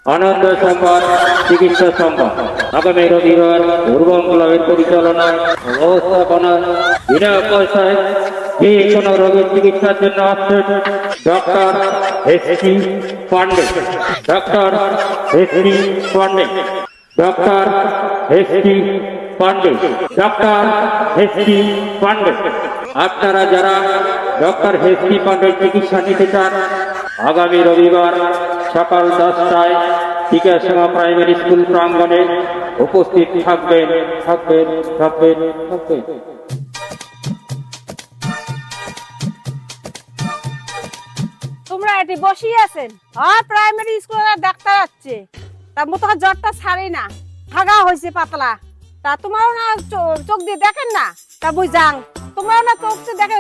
আনন্দ সংবাদ চিকিৎসা সংবাদ আগামী রবিবার উর্বন ক্লাবের পরিচালনায় ব্যবস্থাপনায় বিনা পয়সায় যে কোনো রোগের চিকিৎসার জন্য আসছেন doctor S T. Pandey, doctor S T. Pandey, doctor S T. Pandey, doctor S T. Pandey. আপনারা যারা ডক্টর এস.টি. পান্ডের চিকিৎসা নিতে চান আগামী রবিবার সকাল 10টায় টিকাসীমা প্রাইমারি স্কুল প্রাঙ্গণে উপস্থিত থাকবেন। তোমরা এটি বসিয়ে আছেন প্রাইমারি স্কুলের ডাক্তার আসছে তা মতো জ্বরটা ছাড়ে না, হাগা হয়েছে পাতলা। তা তোমারও না চোখ দিয়ে দেখেন না, তা বুঝ যাং তোমারও না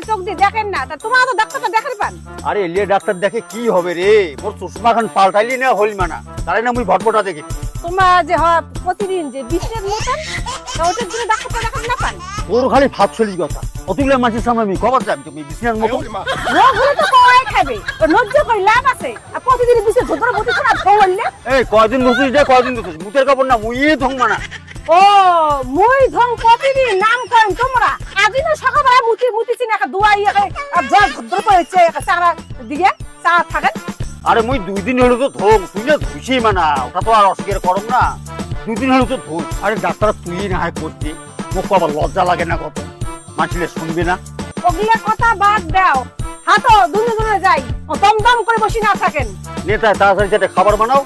চোখ দিয়ে দেখেন না, তা তোমারও তো ডাক্তারটা দেখেন পান। আরে এলিয়া ডাক্তার দেখে কি হবে রে, মোর চশমা খান পাল্টাইলি না হইল মানা তারে না মুই ভটভটা দেখি। তোমার যে হয় প্রতিদিন যে বিষের মতন, তা ওটার জন্য ডাক্তারটা দেখেন না পান। তোর খালি ভাত চলি কথা, অতগুলো মাসের সামনে আমি খবর যাবি তুমি বিছানার মতো রোগ হলে তো কয় খাবে, ও নজ্জ করে লাভ আছে। আর প্রতিদিন বিষের ঝোপড়া বটি ছাড়া ধরলে এই কয়দিন বসিস রে, কয়দিন বসিস মুতের কাপড় না মুই ধং মানা। ও মুই ধং প্রতিদিন নাম করেন তোমরা। আদিন সকালবেলা মুতিছি না, দুয়া জল ভদ্র করেছে চারা দিকে চা থাকেন। আরে মুই 2 দিন হলো তো ধং, তুই না ধুইছি মানা, ওটা তো আর অস্বীকার করম না। 2 দিন হলো তো ধুই। আরে ডাক্তার তুই না হয় করছি, মুখ আবার লজ্জা লাগে না কত, মানছিলে শুনবি না। ওগুলা কথা বাদ দাও, হাঁটো দুজনে যাই, ও দম করে বসে না থাকেন। নেতায় তাড়াতাড়ি যেটা খাবার বানাও,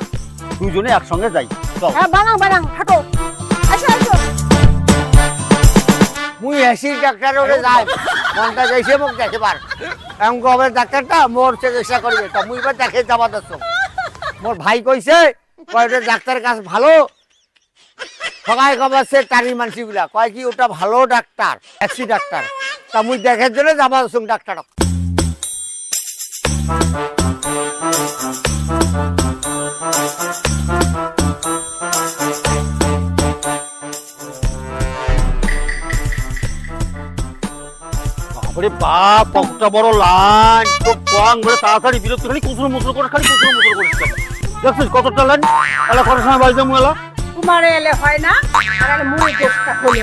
দুজনে একসঙ্গে যাই চল। হ্যাঁ বানাও হাঁটো, আসো। মুই এসি ডাক্তার ওরে যাই, মনটা যাইছে মোক দেখে পার এমন কবে ডাক্তারটা মোর চিকিৎসা করবে, তা মুই এবার দেখে যাবা দছ। মোর ভাই কইছে কয়টা ডাক্তার কাছে ভালো, সবাই কবাছে টারি মানসি গুলা কয় কি ওটা ভালো ডাক্তার, এসি ডাক্তার। তা মুই দেখার জন্য যাবা দছ ডাক্তার। আরে বাপ কতটা বড় লাইন, তো কং ধরে তাড়াতাড়ি বিরক্ত খালি কুসুর মুসুর করে করিস। দেখছিস কতটা লাইন, এলা করার সময় বাজবে মু এলা। তোমার এলে হয় না, আর মুই চেষ্টা করি।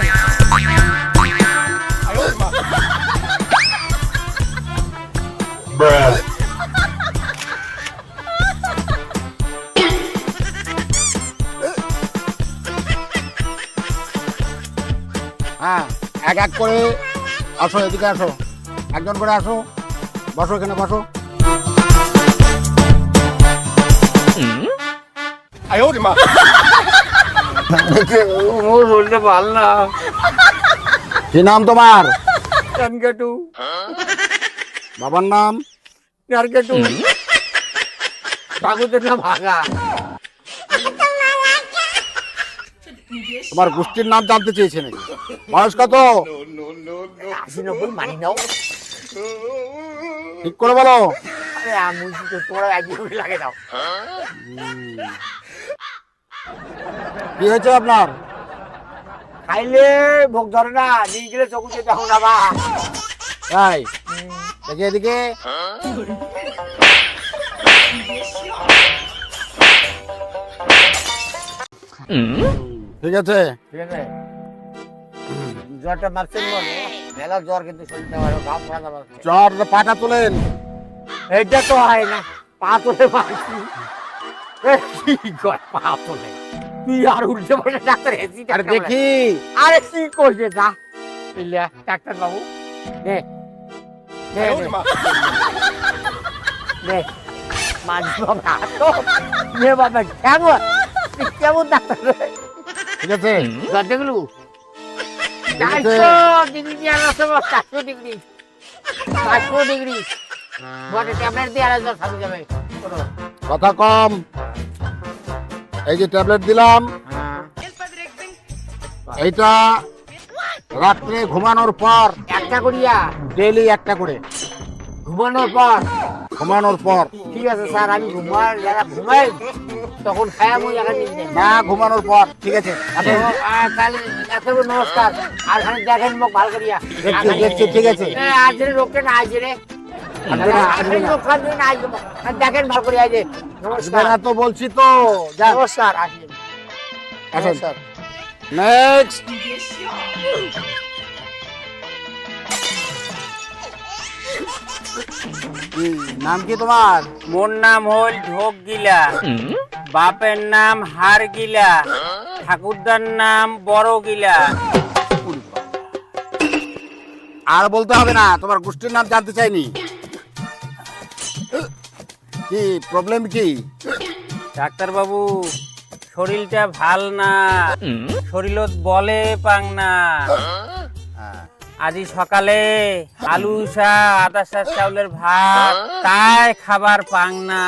হ্যাঁ এক এক করে আসো, এদিকে আসো, একজন করে আসো, বসো এখানে বসো। কি নাম তোমার? কানকেটু। বাবার নাম? কানকেটু। কাকুদের নাম ভাগা। তোমার গোষ্ঠীর নাম জানতে চেয়েছে নাকি? বয়স কত? 80-90 মানি নাও। ঠিক করে বলো। আরে আমি তো তোরা একদিন লাগে দাও। কি হয়েছে আপনার? খাইলে ভোগ ধরে না, নিয়ে গেলে চকুতে দেখো না বা। তাই দেখি এদিকে। ঠিক আছে ঠিক আছে, জ্বরটা মারছেন বলে মেলা জ্বর, কিন্তু শরীরটা ভালো ঘাম ভাঙা লাগছে। জ্বর পাটা তোলেন। এইটা তো হয় না, পা তুলে মারছি। কি কর পা তুলে, তুই আর উল্টে বসে ডাক্তার হেসি। আরে দেখি। আরে কি করছে যা ইলিয়া ডাক্তার বাবু, নে নে নে মাঝ বাবা তো নে বাবা কেমন কেমন ডাক্তার ঠিক আছে দেখলু 400 ডিগ্রি বটে ট্যাবলেট দিয়ে আর থামে যাবে। কথা কম। এই যে ট্যাবলেট দিলাম, এইটা রাত্রে ঘুমানোর পর একটা করিয়া ডেইলি একটা করে ঘুমানোর পর। ঘুমানোর পর। ঠিক আছে স্যার, আমি ঘুমাই তখন খায়া মই একা দিন দেন না, ঘুমানোর পর। ঠিক আছে আসুন। তাহলে ডাক্তারবাবু নমস্কার, আর খানি দেখেন মুখ ভালো করিয়া। দেখছি ঠিক আছে। আজ রে রোগটা না আজ রে আসবে না, আসবে না। দেখেন ভালো করে, এই যে আসবে না তো বলছি তো। যান, নমস্কার, আসেন। আসেন। নমস্কার। নেক্সট। নাম কি তোমার? মোর নাম হল ঢোক গিলা, বাপের নাম হার গিলা, ঠাকুরদার নাম বড় গিলা। আর বলতে হবে না, তোমার গোষ্ঠীর নাম জানতে চাইনি। কি প্রবলেম কি? ডাক্তার বাবু, শরীরটা ভাল না, শরীরত বলে পাং না। আজি সকালে আলু শাক আদা শাক চাউলের ভাত তাই খাবার পাং না,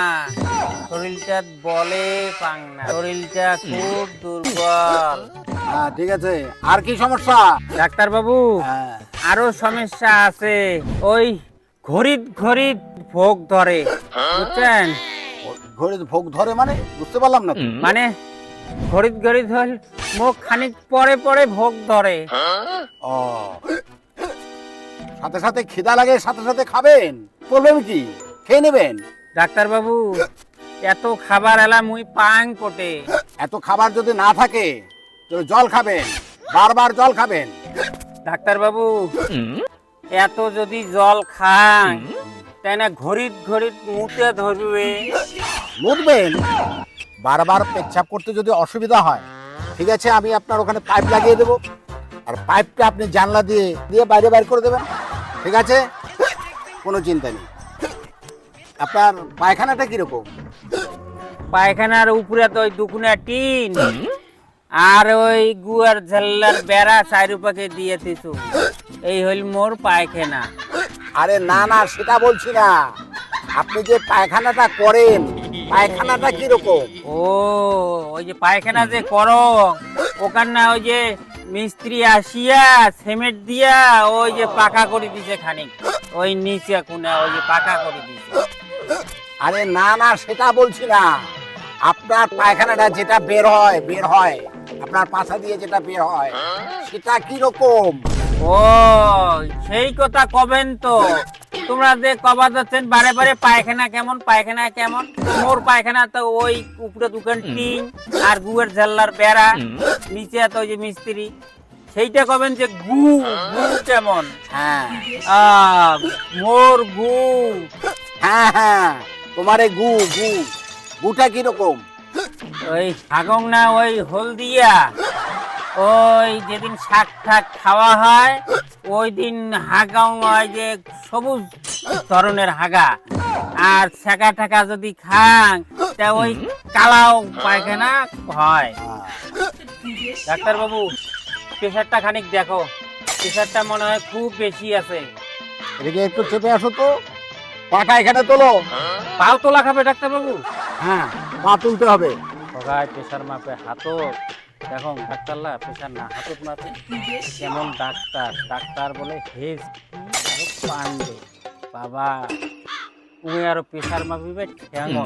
শরীরটা বলে পাং না, শরীরটা খুব দুর্বল। হ্যাঁ, ঠিক আছে। আর কি সমস্যা? ডাক্তার বাবু, হ্যাঁ, আরো সমস্যা আছে। ওই ঘড়িত ঘড়িত ভোগ ধরে, বুঝছেন? ঘড়ি ভোগ ধরে মানে বুঝতে পারলাম না তো। মানে ঘড়িত ঘড়িত হল মুখ খানিক পরে পরে ভোগ ধরে। ও, সাথে সাথে খিদা লাগে, সাথে সাথে খাবেন? প্রবলেম কি? খেয়ে নেবেন। ডাক্তার বাবু, এত খাবার এলা মুই পাং কোটে। এত খাবার যদি না থাকে তো জল খাবেন, বারবার জল খাবেন। ডাক্তার বাবু, এত যদি জল খান তাই না ঘড়িত ঘড়িত মুতে ধরবে। মুতবেন। বারবার পেচ্ছাপ করতে যদি অসুবিধা হয়, ঠিক আছে, আমি আপনার ওখানে পাইপ লাগিয়ে দেবো, আর পাইপটা আপনি জানলা দিয়ে দিয়ে বাইরে বাইর করে দেবেন, ঠিক আছে? কোনো চিন্তা নেই। আপনার পায়খানাটা কিরকম? পায়খানার উপরে তো ওই দুকুনা টিন আর ওই গুয়ার ঝাল্লার বেড়া চারুপাকে দিয়ে দিছু। এই হইল মোর পায়খানা। আরে না না, সেটা বলছি না। আপনি যে পায়খানাটা করেন, পায়খানাটা কিরকম? ও, ওই যে পায়খানা যে করো, ওখান না ওই যে মিস্ত্রি আসিয়া সিমেন্ট দিয়া ওই যে পাকা করে দিছে খানিক, ওই নিচে কোনা ওই যে পাকা করে দিছে। আরে না না, সেটা বলছি না। আপনার পায়খানাটা যেটা বের হয় আপনার পাছা দিয়ে যেটা বের হয়, সেটা কিরকম? ও, সেই কথা কবেন তো। তোমরা যে কবা যাচ্ছেন বারে বারে পায়খানা কেমন পায়খানা কেমন, মোর পায়খানা তো ওই উপরে দোকান টিন আর গুয়ের ঝাল্লার বেড়া, নিচে তো ওই যে মিস্ত্রি। সেইটা কবেন যে গু গু কেমন। হ্যাঁ মোর গু হ্যাঁ হ্যাঁ, তোমার এই গুটা কিরকম? ওই হাগং না ওই হলদিয়া, ওই যেদিন শাক ঠাক খাওয়া হয় ওই দিন হাগাও হয় যে সবুজ ধরনের হাগা, আর ছেঁকা ঠাকা যদি খান তা ওই কালাও পায়খানা হয়। ডাক্তার বাবু, প্রেশারটা খানিক দেখো, প্রেশারটা মনে হয় খুব বেশি আছে। এদিকে একটু চেপে আসো তো, পাটা এখানে তোলো। পাও তোলা খাবে ডাক্তার বাবু? হ্যাঁ, পা তুলতে হবে। সবাই প্রেশার মাপে হাতত দেখো, ডাক্তারলা প্রেশার না হাতত মাপে। কেমন ডাক্তার, ডাক্তার বলে হেজ পান্ডে বাবা, তুমি আরো প্রেশার মাপিবে ঠ্যাঙত।